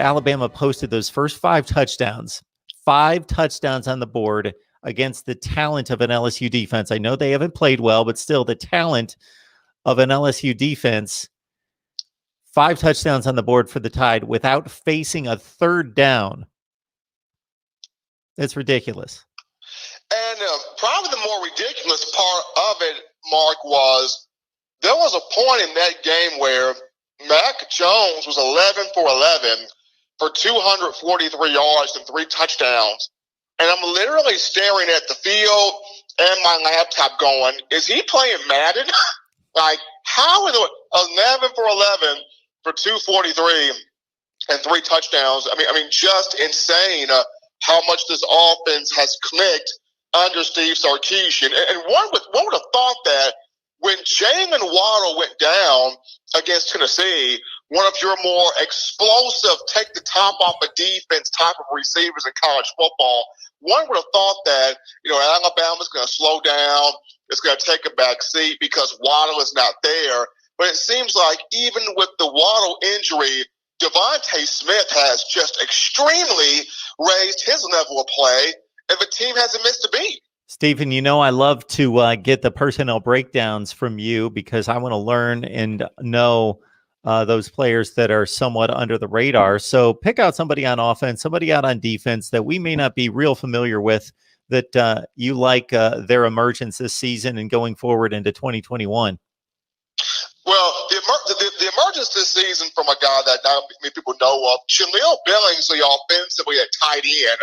Alabama posted those first 5 touchdowns on the board against the talent of an LSU defense. I know they haven't played well, but still the talent of an LSU defense. 5 touchdowns on the board for the Tide without facing a third down. It's ridiculous. And probably the more ridiculous part of it, Mark, was there was a point in that game where Mac Jones was 11 for 11 for 243 yards and 3 touchdowns. And I'm literally staring at the field and my laptop going, is he playing Madden? Like, how in the 11 for 11 for 243 and 3 touchdowns? I mean, just insane how much this offense has clicked under Steve Sarkisian. And one would have thought that when Jalen Waddle went down against Tennessee, one of your more explosive, take the top off a defense type of receivers in college football, one would have thought that, Alabama's going to slow down, it's going to take a back seat because Waddle is not there. But it seems like even with the Waddle injury, Devontae Smith has just extremely raised his level of play, and the team hasn't missed a beat. Stephen, I love to get the personnel breakdowns from you because I want to learn and know those players that are somewhat under the radar. So pick out somebody on offense, somebody out on defense that we may not be real familiar with that you like their emergence this season and going forward into 2021. Well, the emergence this season from a guy that not many people know of, Jaleel Billingsley, offensively at tight end.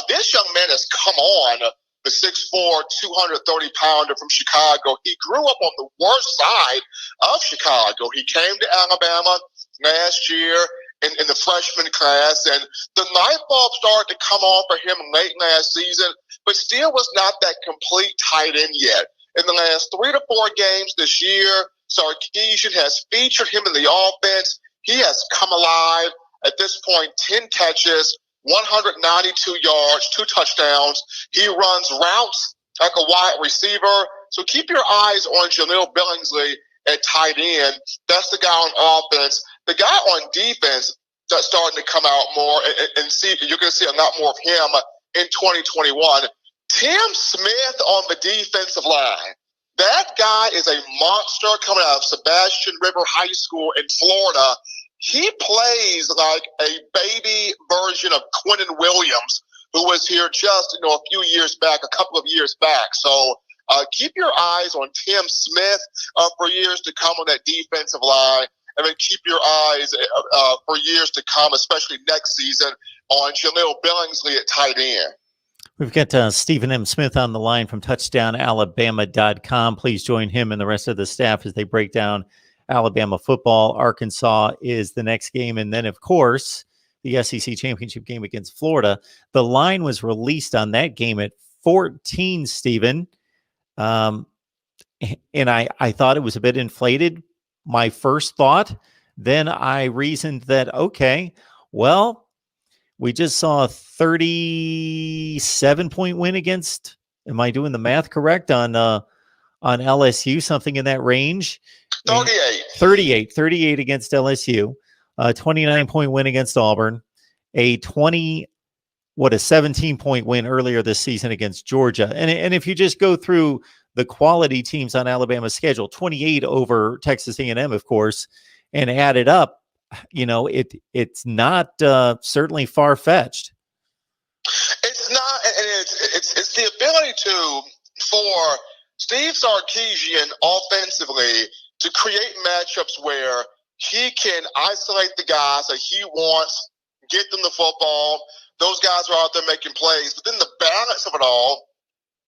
This young man has come on, the 6'4", 230-pounder from Chicago. He grew up on the worst side of Chicago. He came to Alabama last year in the freshman class, and the light bulb started to come on for him late last season, but still was not that complete tight end yet. In the last 3 to 4 games this year, Sarkisian has featured him in the offense. He has come alive. At this point, 10 catches, 192 yards, 2 touchdowns. He runs routes like a wide receiver. So keep your eyes on Jaleel Billingsley at tight end. That's the guy on offense. The guy on defense that's starting to come out more and see, you're going to see a lot more of him in 2021. Tim Smith on the defensive line. That guy is a monster coming out of Sebastian River High School in Florida. He plays like a baby version of Quentin Williams, who was here just a few years back, a couple of years back. So keep your eyes on Tim Smith for years to come on that defensive line, and then keep your eyes for years to come, especially next season, on Jaleel Billingsley at tight end. We've got Stephen M. Smith on the line from touchdownalabama.com. Please join him and the rest of the staff as they break down Alabama football. Arkansas is the next game. And then, of course, the SEC championship game against Florida. The line was released on that game at 14, Stephen. And I thought it was a bit inflated, my first thought. Then I reasoned that, okay, well, we just saw a 37-point win against, am I doing the math correct, on LSU, something in that range? 38 against LSU, a 29-point win against Auburn, a 17-point win earlier this season against Georgia. And if you just go through the quality teams on Alabama's schedule, 28 over Texas A&M, of course, and add it up, it's not certainly far-fetched. It's not, and it's the ability for Steve Sarkisian offensively to create matchups where he can isolate the guys that he wants, get them the football. Those guys are out there making plays. But then the balance of it all,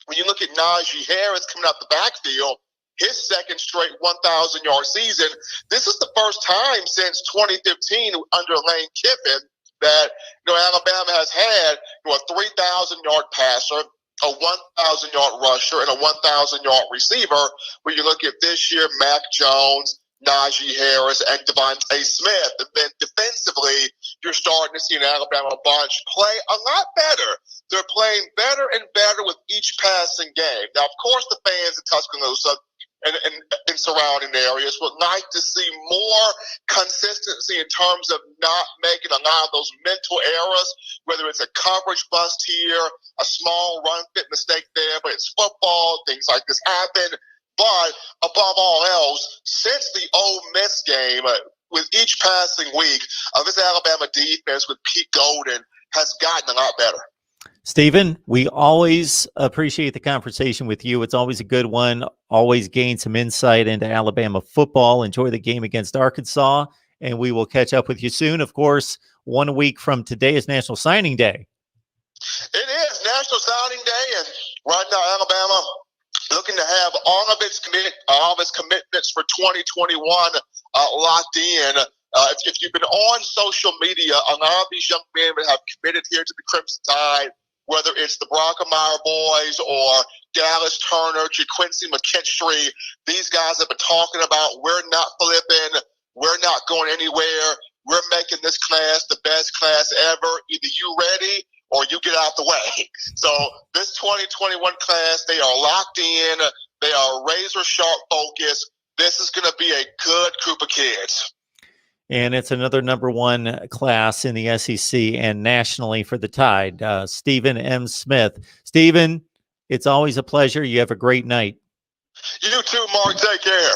when you look at Najee Harris coming out the backfield, his second straight 1,000-yard season. This is the first time since 2015 under Lane Kiffin that Alabama has had a 3,000-yard passer, a 1,000-yard rusher, and a 1,000-yard receiver. When you look at this year, Mac Jones, Najee Harris, and Devontae Smith. And then defensively, you're starting to see an Alabama bunch play a lot better. They're playing better and better with each passing game. Now, of course, the fans of Tuscaloosa and surrounding areas. Would like to see more consistency in terms of not making a lot of those mental errors, whether it's a coverage bust here, a small run fit mistake there, but it's football, things like this happen. But above all else, since the Ole Miss game, with each passing week, this Alabama defense with Pete Golden has gotten a lot better. Stephen, we always appreciate the conversation with you. It's always a good one. Always gain some insight into Alabama football. Enjoy the game against Arkansas, and we will catch up with you soon. Of course, 1 week from today is National Signing Day. It is National Signing Day, and right now Alabama looking to have all of its commitments for 2021 locked in. If you've been on social media, a lot of these young men have committed here to the Crimson Tide, whether it's the Brockemeyer boys or Dallas Turner, JaQuincy McKinstry. These guys have been talking about, we're not flipping, we're not going anywhere, we're making this class the best class ever. Either you ready or you get out the way. So this 2021 class, they are locked in. They are razor sharp focused. This is going to be a good group of kids. And it's another number one class in the SEC and nationally for the Tide. Stephen M. Smith. Stephen, it's always a pleasure. You have a great night. You too, Mark. Take care.